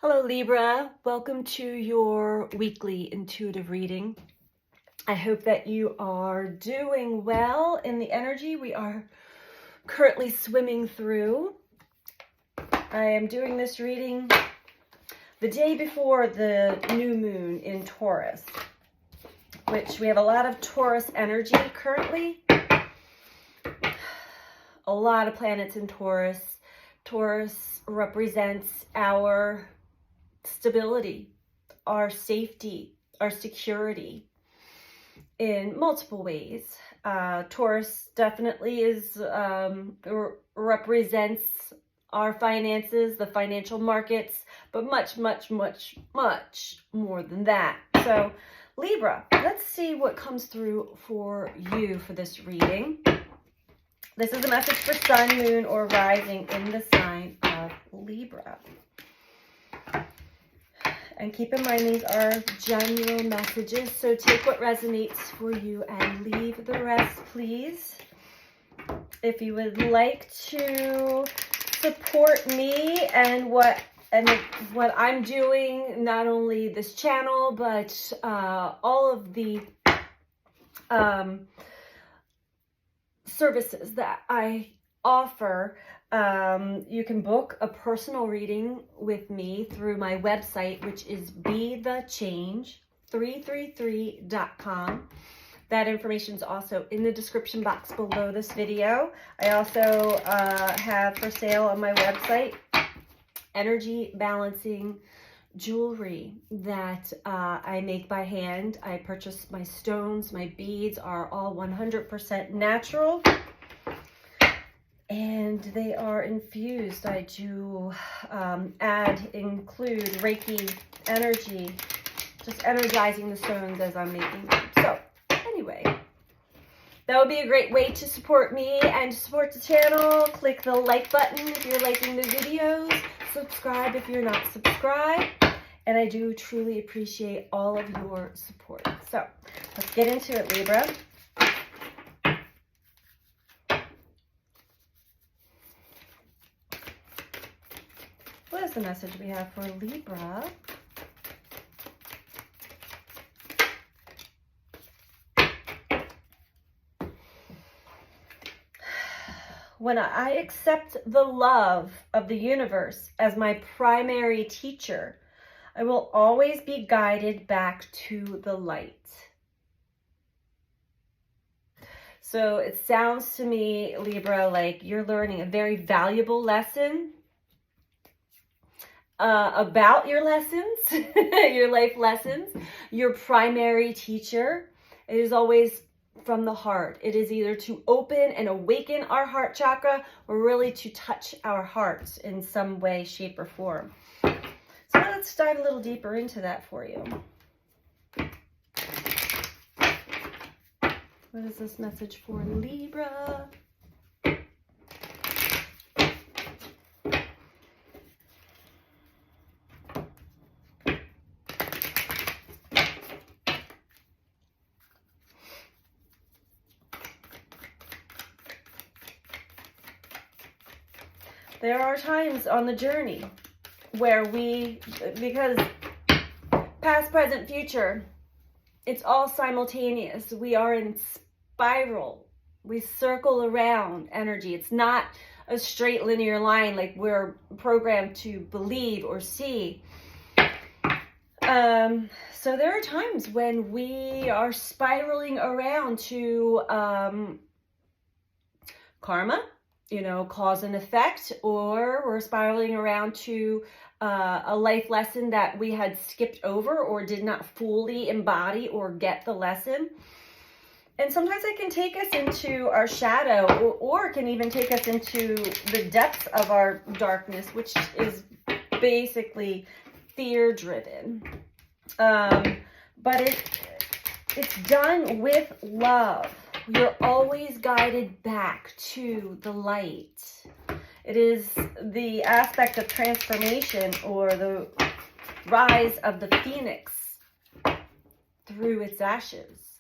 Hello Libra, welcome to your weekly intuitive reading. I hope that you are doing well in the energy we are currently swimming through. I am doing this reading the day before the new moon in Taurus, which we have a lot of Taurus energy currently. A lot of planets in Taurus. Taurus represents our stability, our safety, our security in multiple ways. Taurus definitely represents our finances, the financial markets, but much more than that. So Libra, let's see what comes through for you for this reading. This is a message for sun, moon, or rising in the sign of Libra. And keep in mind, these are general messages, so take what resonates for you and leave the rest, please. If you would like to support me and what I'm doing, not only this channel, but all of the services that I offer, you can book a personal reading with me through my website, which is BeTheChange333.com. That information is also in the description box below this video. I also have for sale on my website energy balancing jewelry that I make by hand. I purchase my stones, my beads are all 100% natural. And they are infused. I do include Reiki energy, just energizing the stones as I'm making them. So anyway, that would be a great way to support me and to support the channel. Click the like button if you're liking the videos. Subscribe if you're not subscribed. And I do truly appreciate all of your support. So let's get into it, Libra. What is the message we have for Libra? When I accept the love of the universe as my primary teacher, I will always be guided back to the light. So it sounds to me, Libra, like you're learning a very valuable lesson about your lessons, your life lessons. Your primary teacher, it is always from the heart. It is either to open and awaken our heart chakra or really to touch our hearts in some way, shape, or form. So let's dive a little deeper into that for you. What is this message for Libra? There are times on the journey where because past, present, future, it's all simultaneous. We are in spiral. We circle around energy. It's not a straight linear line like we're programmed to believe or see. So there are times when we are spiraling around to karma, cause and effect, or we're spiraling around to a life lesson that we had skipped over or did not fully embody or get the lesson. And sometimes it can take us into our shadow, or can even take us into the depths of our darkness, which is basically fear-driven. But it's done with love. You're always guided back to the light. It is the aspect of transformation, or the rise of the phoenix through its ashes.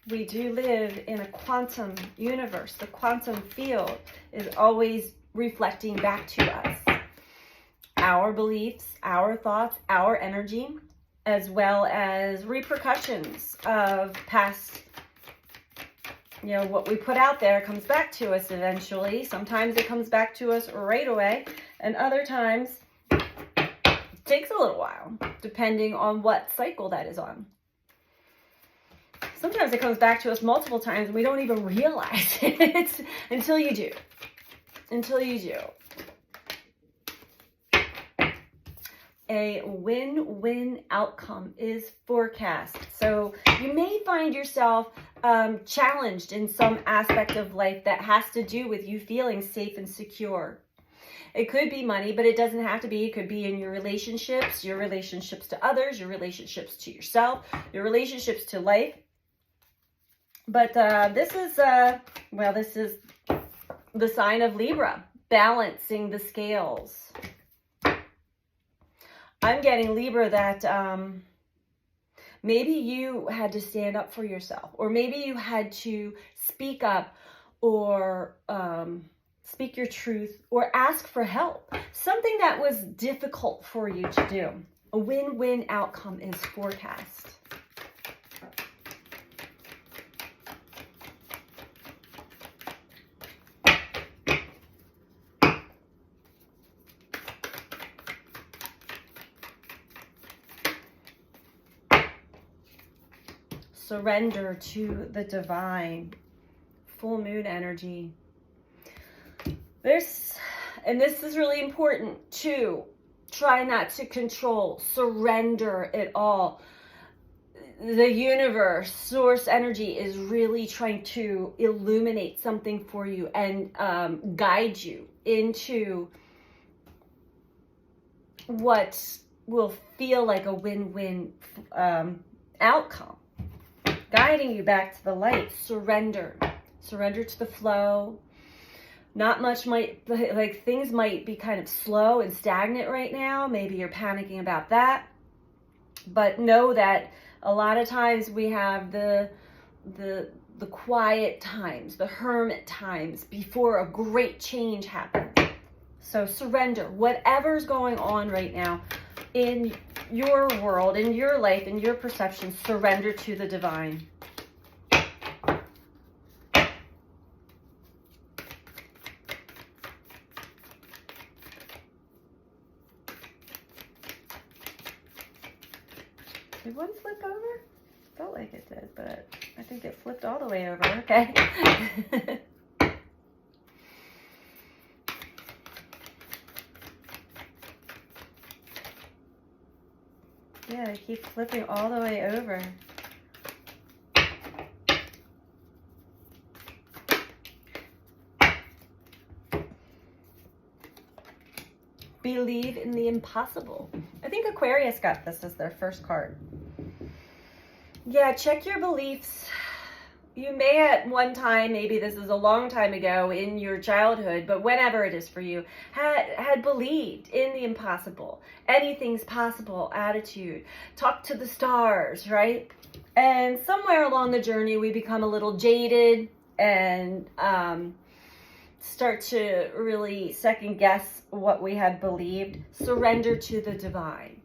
We do live in a quantum universe. The quantum field is always reflecting back to us our beliefs, our thoughts, our energy, as well as repercussions of past, what we put out there comes back to us eventually. Sometimes it comes back to us right away, and other times it takes a little while, depending on what cycle that is on. Sometimes it comes back to us multiple times and we don't even realize it until you do. Until you do. A win-win outcome is forecast. So you may find yourself challenged in some aspect of life that has to do with you feeling safe and secure. It could be money, but it doesn't have to be. It could be in your relationships to others, your relationships to yourself, your relationships to life. But this is the sign of Libra, balancing the scales. I'm getting, Libra, that maybe you had to stand up for yourself, or maybe you had to speak up, or speak your truth, or ask for help. Something that was difficult for you to do. A win-win outcome is forecast. Surrender to the divine. Full moon energy. This is really important too. Try not to control. Surrender it all. The universe, source energy, is really trying to illuminate something for you and guide you into what will feel like a win-win outcome. Guiding you back to the light. Surrender to the flow. Not much things might be kind of slow and stagnant right now. Maybe you're panicking about that, but know that a lot of times we have the quiet times, the hermit times before a great change happens. So surrender whatever's going on right now in your world, in your life, in your perception. Surrender to the divine. Did one flip over? Felt like it did, but I think it flipped all the way over. Okay. Yeah, I keep flipping all the way over. Believe in the impossible. I think Aquarius got this as their first card. Yeah, check your beliefs. You may at one time, maybe this is a long time ago in your childhood, but whenever it is for you, had believed in the impossible. Anything's possible attitude. Talk to the stars, right? And somewhere along the journey, we become a little jaded and start to really second guess what we had believed. Surrender to the divine.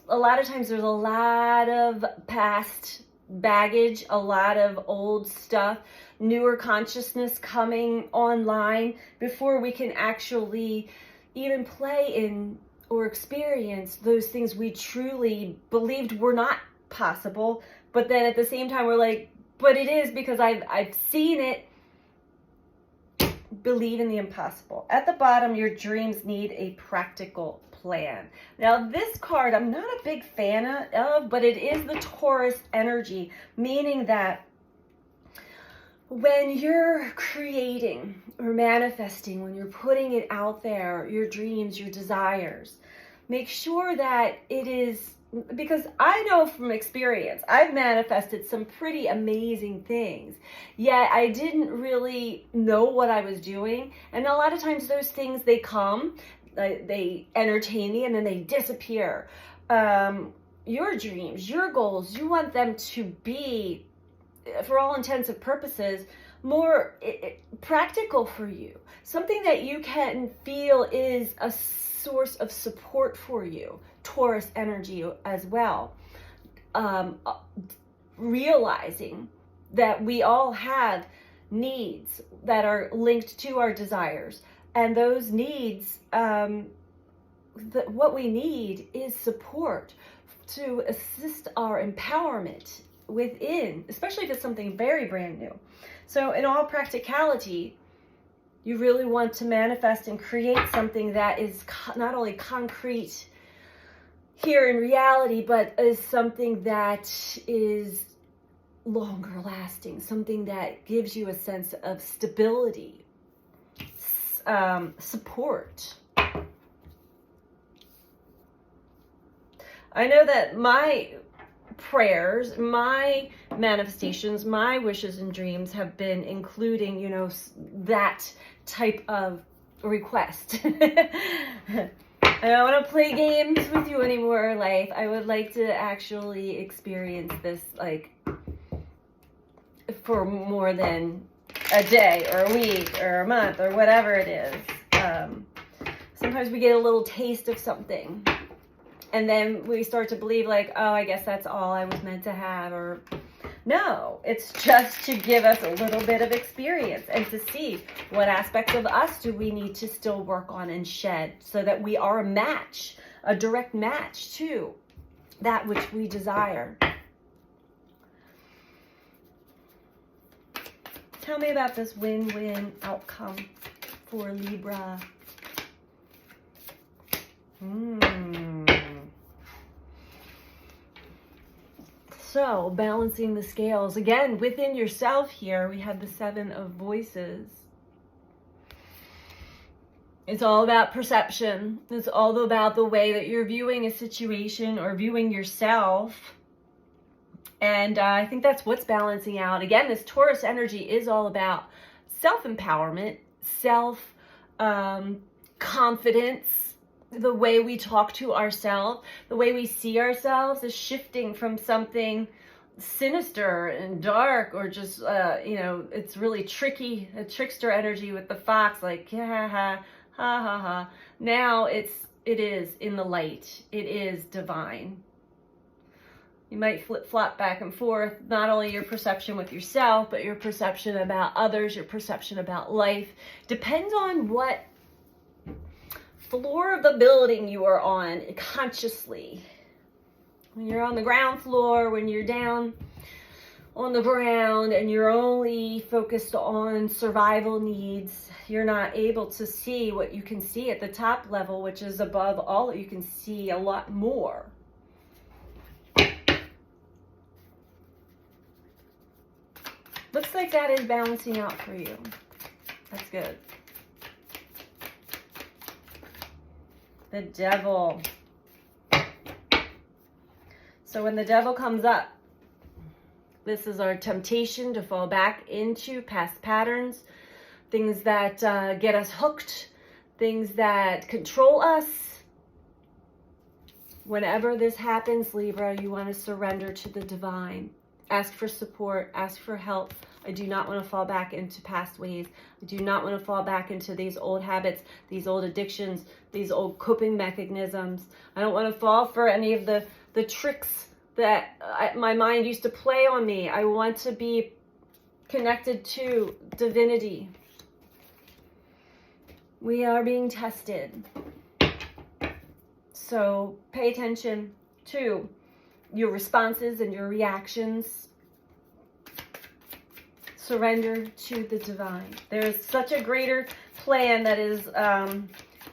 A lot of times there's a lot of past baggage, a lot of old stuff, newer consciousness coming online before we can actually even play in or experience those things we truly believed were not possible. But then at the same time, we're like, but it is, because I've seen it. Believe in the impossible. At the bottom, your dreams need a practical plan. Now, this card I'm not a big fan of, but it is the Taurus energy, meaning that when you're creating or manifesting, when you're putting it out there, your dreams, your desires, make sure that it is, because I know from experience, I've manifested some pretty amazing things, yet I didn't really know what I was doing. And a lot of times those things, they come, they entertain me, and then they disappear. Your dreams, your goals, you want them to be for all intents and purposes, more practical for you. Something that you can feel is a source of support for you. Taurus energy as well. Realizing that we all have needs that are linked to our desires. And those needs, what we need is support to assist our empowerment within, especially if it's something very brand new. So in all practicality, you really want to manifest and create something that is not only concrete here in reality, but is something that is longer lasting, something that gives you a sense of stability, support. I know that my prayers, my manifestations, my wishes and dreams have been including, you know, that type of request. I don't want to play games with you anymore, life. I would like to actually experience this, like, for more than a day or a week or a month or whatever it is. Sometimes we get a little taste of something, and then we start to believe, like, oh, I guess that's all I was meant to have. Or no, it's just to give us a little bit of experience and to see what aspects of us do we need to still work on and shed, so that we are a match, a direct match to that which we desire. Tell me about this win-win outcome for Libra. So, balancing the scales. Again, within yourself here, we have the 7 of Voices. It's all about perception. It's all about the way that you're viewing a situation or viewing yourself. And I think that's what's balancing out. Again, this Taurus energy is all about self-empowerment, self-confidence. The way we talk to ourselves, the way we see ourselves is shifting from something sinister and dark, or just, you know, it's really tricky, a trickster energy with the fox, like, ha ha ha ha ha. Now it is in the light. It is divine. You might flip-flop back and forth, not only your perception with yourself, but your perception about others, your perception about life. Depends on what floor of the building you are on consciously. When you're on the ground floor, when you're down on the ground and you're only focused on survival needs, you're not able to see what you can see at the top level, which is above all. You can see a lot more. Looks like that is balancing out for you. That's good. The Devil. So when the Devil comes up, this is our temptation to fall back into past patterns, things that get us hooked, things that control us. Whenever this happens, Libra, you want to surrender to the divine. Ask for support, ask for help. I do not want to fall back into past ways. I do not want to fall back into these old habits, these old addictions, these old coping mechanisms. I don't want to fall for any of the tricks that my mind used to play on me. I want to be connected to divinity. We are being tested. So pay attention to your responses and your reactions. Surrender to the divine. There's such a greater plan that is, a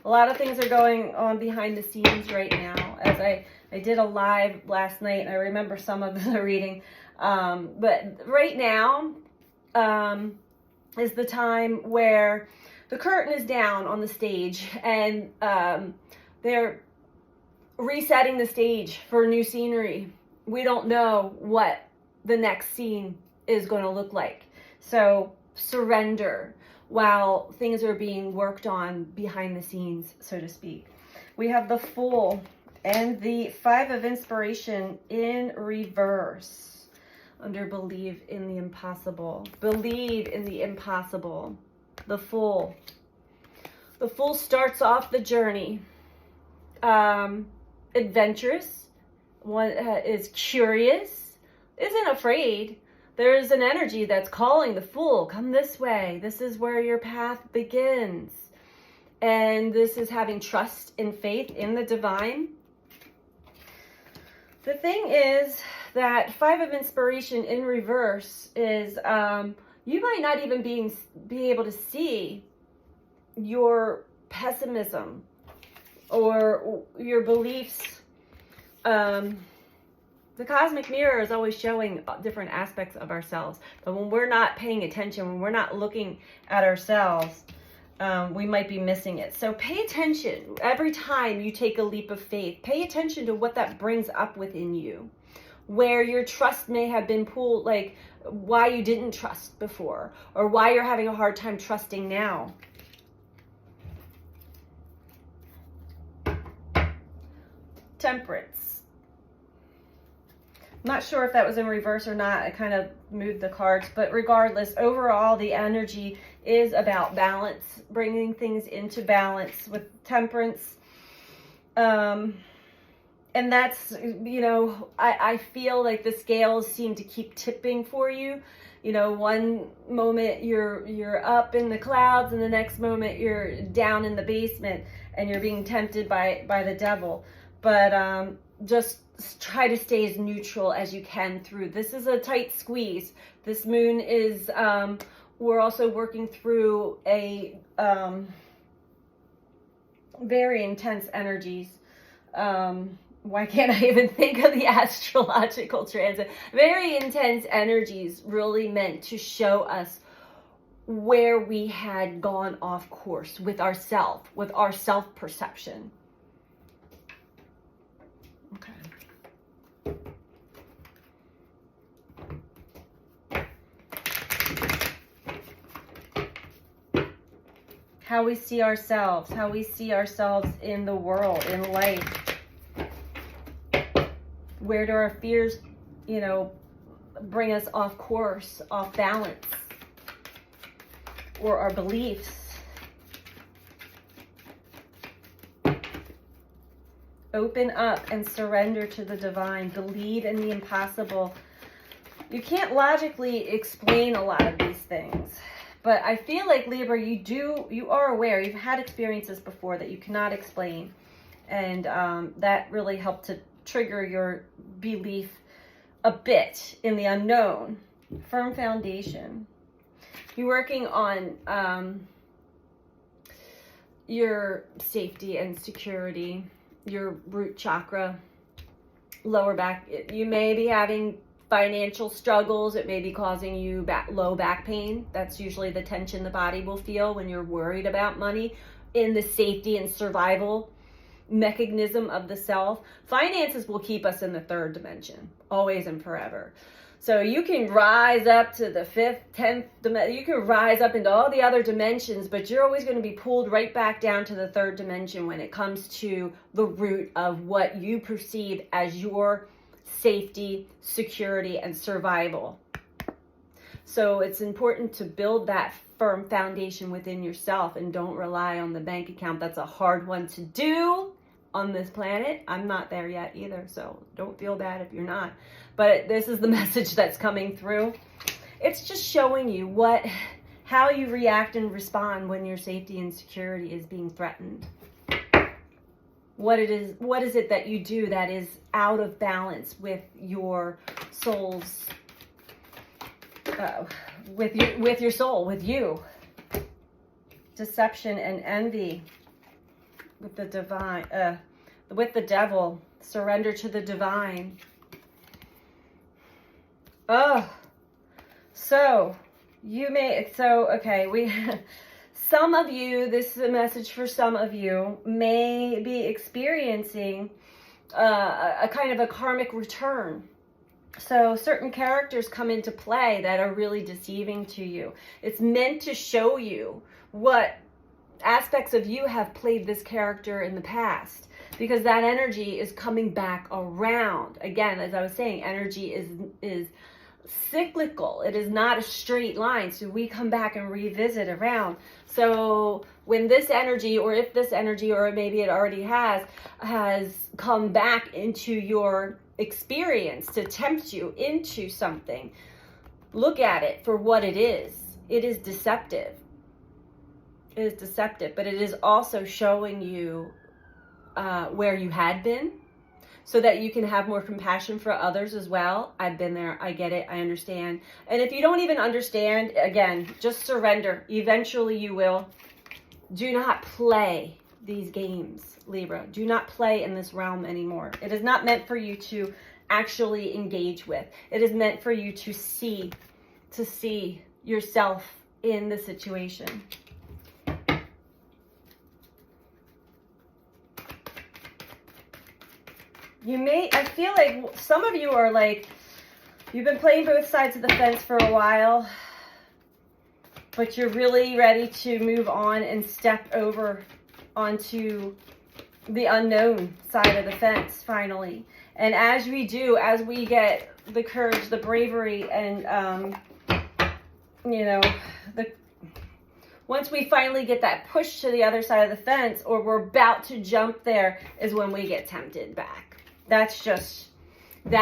lot of things are going on behind the scenes right now. As I did a live last night, and I remember some of the reading. But right now is the time where the curtain is down on the stage, and they're resetting the stage for new scenery. We don't know what the next scene is going to look like. So surrender while things are being worked on behind the scenes, so to speak. We have the Fool and the 5 of Inspiration in reverse. under believe in the impossible. Believe in the impossible. The Fool. The Fool starts off the journey adventurous, one is curious, isn't afraid. There's an energy that's calling the Fool, come this way. This is where your path begins. And this is having trust and faith in the divine. The thing is that Five of Inspiration in reverse is you might not even be able to see your pessimism or your beliefs. The cosmic mirror is always showing different aspects of ourselves. But when we're not paying attention, when we're not looking at ourselves, we might be missing it. So pay attention every time you take a leap of faith. Pay attention to what that brings up within you. Where your trust may have been pulled, like why you didn't trust before, or why you're having a hard time trusting now. Temperance. I'm not sure if that was in reverse or not. I kind of moved the cards, but regardless, overall, the energy is about balance, bringing things into balance with temperance. And that's, you know, I feel like the scales seem to keep tipping for you. You know, one moment you're up in the clouds, and the next moment you're down in the basement and you're being tempted by the devil. But just try to stay as neutral as you can through. This is a tight squeeze. This moon is, we're also working through a very intense energies. Why can't I even think of the astrological transit? Very intense energies really meant to show us where we had gone off course with ourself, with our self-perception. Okay. How we see ourselves in the world, in life. Where do our fears, you know, bring us off course, off balance? Or our beliefs? Open up and surrender to the divine. Believe in the impossible. You can't logically explain a lot of these things. But I feel like, Libra, you are aware. You've had experiences before that you cannot explain. And that really helped to trigger your belief a bit in the unknown. Firm foundation. You're working on your safety and security, your root chakra, lower back. You may be having financial struggles. It may be causing you low back pain. That's usually the tension the body will feel when you're worried about money in the safety and survival mechanism of the self. Finances will keep us in the third dimension, always and forever. So you can rise up to the fifth, 10th dimension. You can rise up into all the other dimensions, but you're always going to be pulled right back down to the third dimension when it comes to the root of what you perceive as your safety, security, and survival. So it's important to build that firm foundation within yourself and don't rely on the bank account. That's a hard one to do on this planet. I'm not there yet either, so don't feel bad if you're not. But this is the message that's coming through. It's just showing you how you react and respond when your safety and security is being threatened. What is it that you do that is out of balance with your soul's, with your soul, with you. Deception and envy. With the divine, with the devil, surrender to the divine. Oh, so okay, some of you, this is a message for some of you, may be experiencing a kind of a karmic return. So certain characters come into play that are really deceiving to you. It's meant to show you what aspects of you have played this character in the past, because that energy is coming back around. Again, as I was saying, energy is cyclical. It is not a straight line. So we come back and revisit around. So when this energy, or if this energy, or maybe it already has come back into your experience to tempt you into something, look at it for what it is. It is deceptive. It is deceptive, but it is also showing you where you had been, so that you can have more compassion for others as well. I've been there. I get it. I understand. And if you don't even understand, again, just surrender. Eventually you will. Do not play these games, Libra. Do not play in this realm anymore. It is not meant for you to actually engage with. It is meant for you to see yourself in the situation. I feel like some of you are like, you've been playing both sides of the fence for a while, but you're really ready to move on and step over onto the unknown side of the fence finally. And as we do, as we get the courage, the bravery, and, once we finally get that push to the other side of the fence, or we're about to jump there, is when we get tempted back. That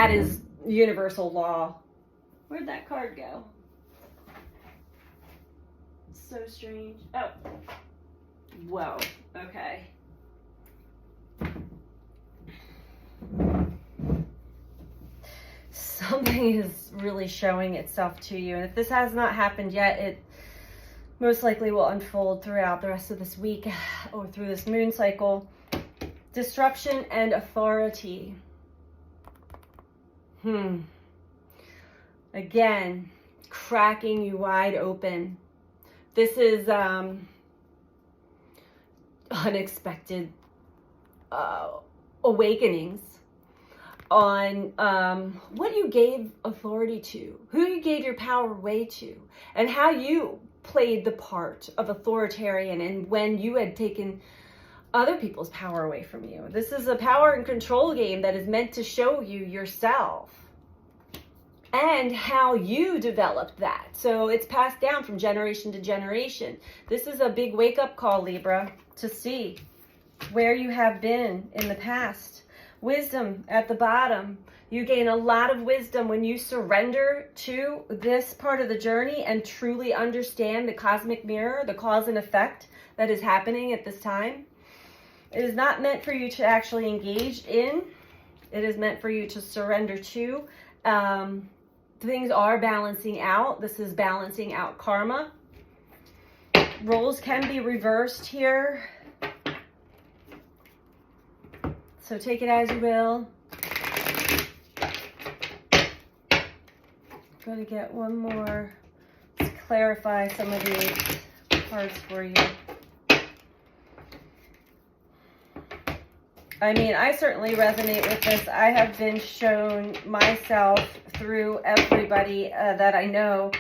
is universal law. Where'd that card go? So strange. Oh. Whoa. Okay. Something is really showing itself to you. And if this has not happened yet, it most likely will unfold throughout the rest of this week or through this moon cycle. Disruption and authority. Again, cracking you wide open. This is unexpected awakenings on what you gave authority to, who you gave your power away to, and how you played the part of authoritarian, and when you had taken other people's power away from you. This is a power and control game that is meant to show you yourself and how you developed that. So it's passed down from generation to generation. This is a big wake-up call, Libra, to see where you have been in the past. Wisdom at the bottom. You gain a lot of wisdom when you surrender to this part of the journey and truly understand the cosmic mirror, the cause and effect that is happening at this time. It is not meant for you to actually engage in. It is meant for you to surrender to. Things are balancing out. This is balancing out karma. Roles can be reversed here. So take it as you will. I'm going to get one more to clarify some of these cards for you. I mean, I certainly resonate with this. I have been shown myself through everybody that I know.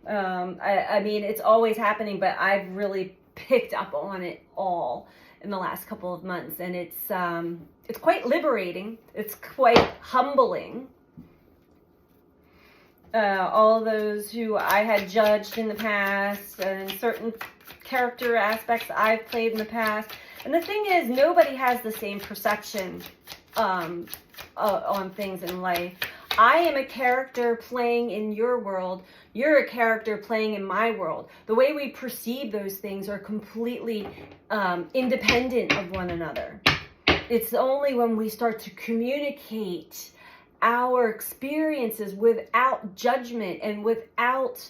I mean, it's always happening, but I've really picked up on it all in the last couple of months. And it's quite liberating. It's quite humbling. All those who I had judged in the past and certain character aspects I've played in the past. And the thing is, nobody has the same perception on things in life. I am a character playing in your world. You're a character playing in my world. The way we perceive those things are completely independent of one another. It's only when we start to communicate our experiences without judgment and without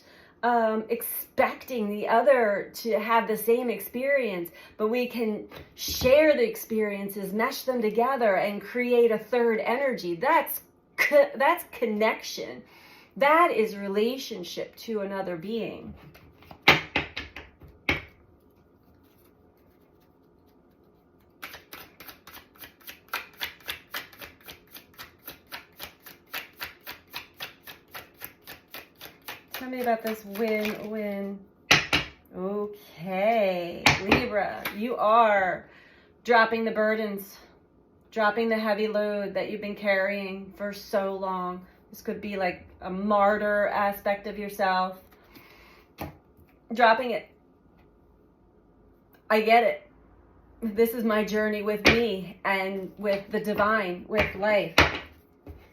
expecting the other to have the same experience, but we can share the experiences, mesh them together, and create a third energy. That's connection. That is relationship to another being. Tell me about this win-win. Okay, Libra, you are dropping the burdens, dropping the heavy load that you've been carrying for so long. This could be like a martyr aspect of yourself. Dropping it. I get it. This is my journey with me and with the divine, with life.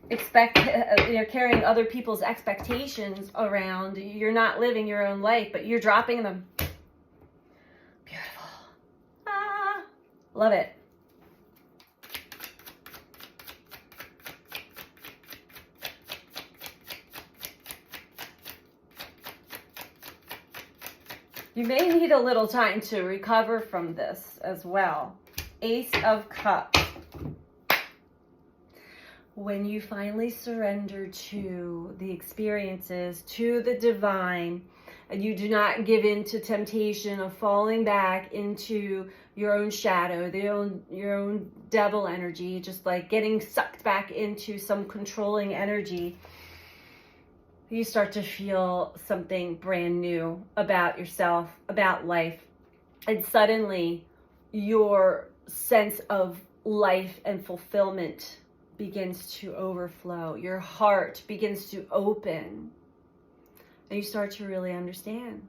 You're carrying other people's expectations around. You're not living your own life, but you're dropping them. Beautiful. Ah, love it. You may need a little time to recover from this as well. Ace of Cups. When you finally surrender to the experiences, to the divine, and you do not give in to temptation of falling back into your own shadow, your own devil energy, just like getting sucked back into some controlling energy, you start to feel something brand new about yourself, about life. And suddenly your sense of life and fulfillment begins to overflow. Your heart begins to open. And you start to really understand.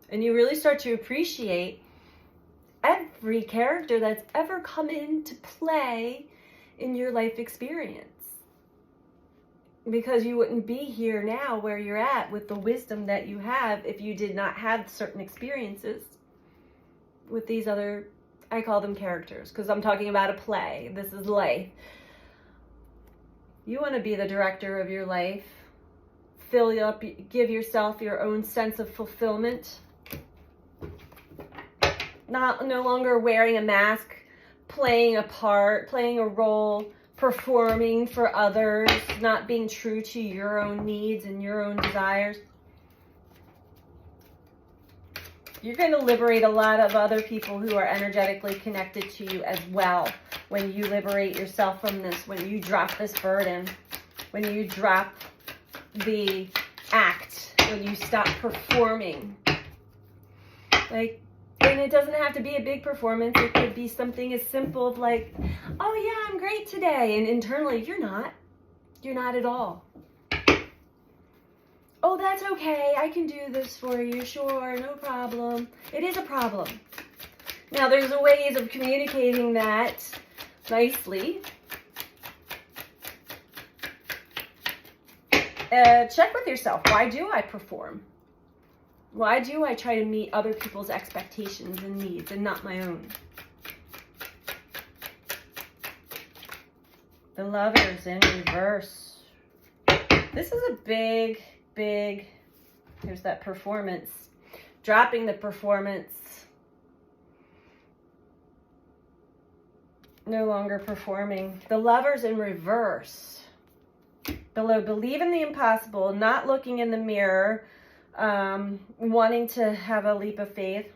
And you really start to appreciate every character that's ever come into play in your life experience. Because you wouldn't be here now where you're at with the wisdom that you have if you did not have certain experiences with these other, I call them characters, because I'm talking about a play. This is life. You want to be the director of your life. Fill up, give yourself your own sense of fulfillment. No longer wearing a mask, playing a part, playing a role, performing for others, not being true to your own needs and your own desires. You're going to liberate a lot of other people who are energetically connected to you as well when you liberate yourself from this, when you drop this burden, when you drop the act, when you stop performing. And it doesn't have to be a big performance. It could be something as simple as like, oh yeah, I'm great today. And internally, you're not. You're not at all. Oh, that's okay. I can do this for you. Sure, no problem. It is a problem. Now, there's ways of communicating that nicely. Check with yourself. Why do I perform? Why do I try to meet other people's expectations and needs and not my own? The Lovers in reverse. This is a big, here's that performance. Dropping the performance. No longer performing. The Lovers in reverse. Below, believe in the impossible, not looking in the mirror, wanting to have a leap of faith.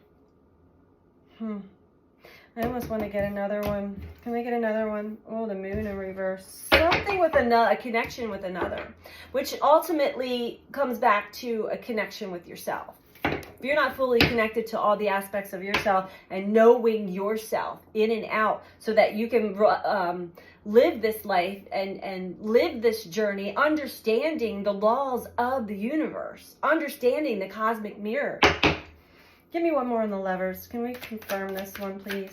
I almost want to get another one. Can we get another one? Oh, the Moon in reverse. Something with a connection with another, which ultimately comes back to a connection with yourself. If you're not fully connected to all the aspects of yourself and knowing yourself in and out so that you can live this life and live this journey, understanding the laws of the universe, understanding the cosmic mirror. Give me one more on the Lovers. Can we confirm this one, please?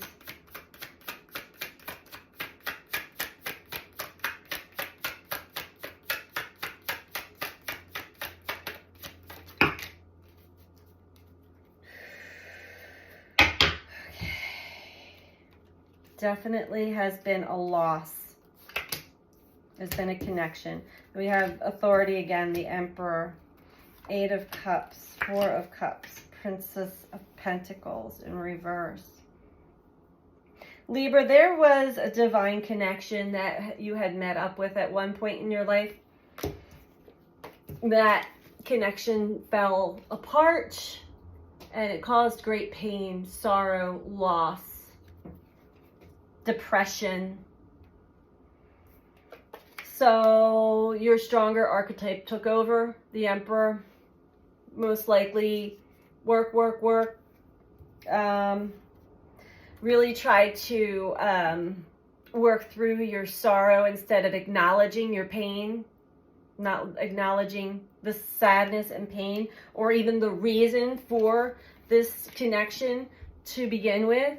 Definitely has been a loss. There's been a connection. We have Authority again, the Emperor, Eight of Cups, Four of Cups, Princess of Pentacles in reverse. Libra, there was a divine connection that you had met up with at one point in your life. That connection fell apart and it caused great pain, sorrow, loss, depression. So your stronger archetype took over, the Emperor. Most likely work. Really try to work through your sorrow instead of acknowledging your pain. not acknowledging the sadness and pain, or even the reason for this connection to begin with,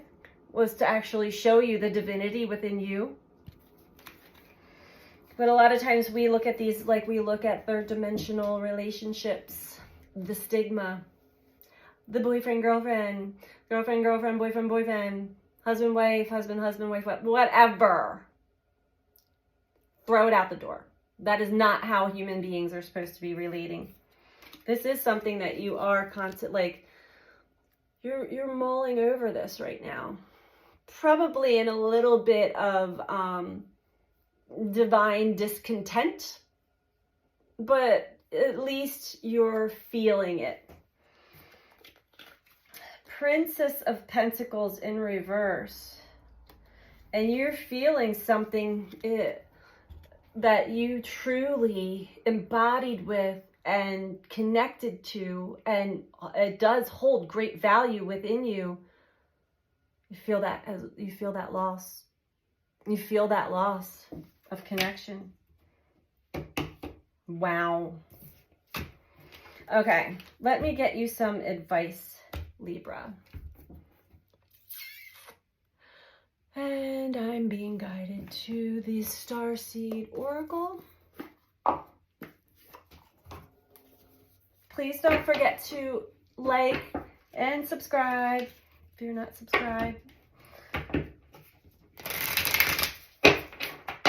was to actually show you the divinity within you. But a lot of times we look at these like we look at third dimensional relationships, the stigma, the boyfriend, girlfriend, girlfriend, girlfriend, boyfriend, boyfriend, husband, wife, husband, husband, wife, whatever. Throw it out the door. That is not how human beings are supposed to be relating. This is something that you are like, you're mulling over this right now. Probably in a little bit of divine discontent, but at least you're feeling it. Princess of Pentacles in reverse. And you're feeling something that you truly embodied with and connected to, and it does hold great value within you. You feel that loss. You feel that loss of connection. Wow. Okay, let me get you some advice, Libra. And I'm being guided to the Starseed Oracle. Please don't forget to like and subscribe if you're not subscribed.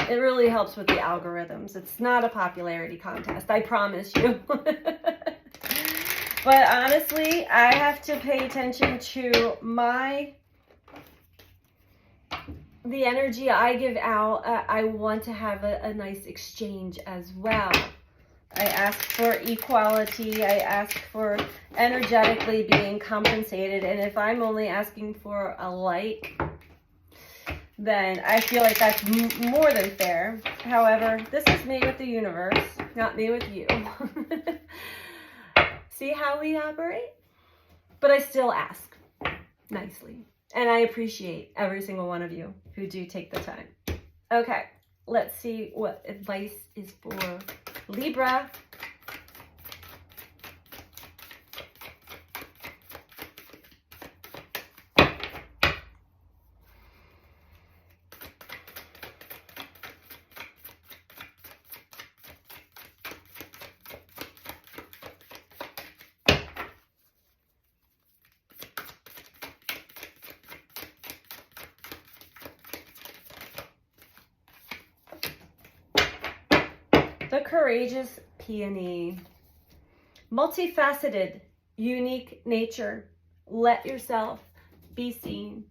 It really helps with the algorithms. It's not a popularity contest, I promise you. But honestly, I have to pay attention to the energy I give out. I want to have a nice exchange as well. I ask for equality. I ask for energetically being compensated. And if I'm only asking for a like, then I feel like that's more than fair. However, this is me with the universe, not me with you. See how we operate? But I still ask nicely. And I appreciate every single one of you who do take the time. Okay, let's see what advice is for Libra. The Courageous Peony. Multifaceted, unique nature. Let yourself be seen.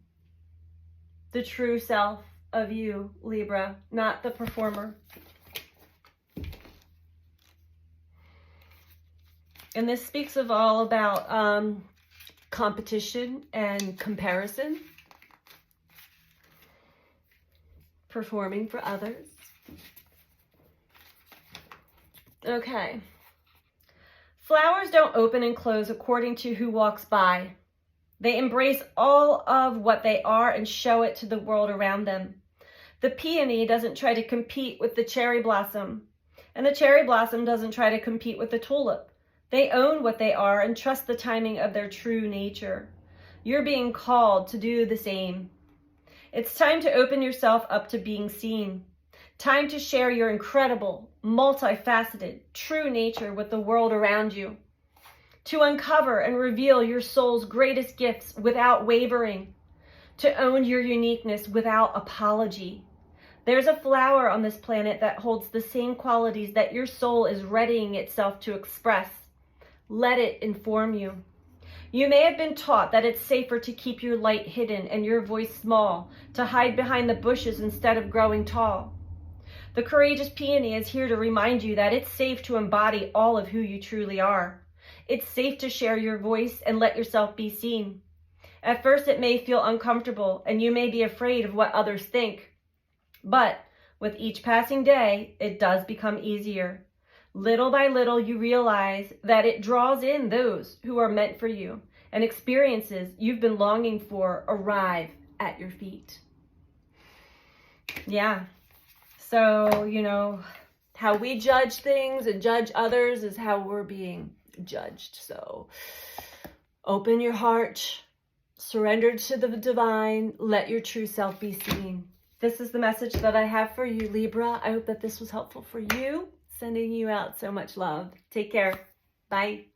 The true self of you, Libra, not the performer. And this speaks of all about competition and comparison. Performing for others. Okay. Flowers don't open and close according to who walks by. They embrace all of what they are and show it to the world around them. The peony doesn't try to compete with the cherry blossom, and the cherry blossom doesn't try to compete with the tulip. They own what they are and trust the timing of their true nature. You're being called to do the same. It's time to open yourself up to being seen. Time to share your incredible, multifaceted, true nature with the world around you. To uncover and reveal your soul's greatest gifts without wavering. To own your uniqueness without apology. There's a flower on this planet that holds the same qualities that your soul is readying itself to express. Let it inform you. You may have been taught that it's safer to keep your light hidden and your voice small, to hide behind the bushes instead of growing tall. The Courageous Peony is here to remind you that it's safe to embody all of who you truly are. It's safe to share your voice and let yourself be seen. At first, it may feel uncomfortable and you may be afraid of what others think. But with each passing day, it does become easier. Little by little, you realize that it draws in those who are meant for you, and experiences you've been longing for arrive at your feet. Yeah. So, How we judge things and judge others is how we're being judged. So open your heart, surrender to the divine, let your true self be seen. This is the message that I have for you, Libra. I hope that this was helpful for you. Sending you out so much love. Take care. Bye.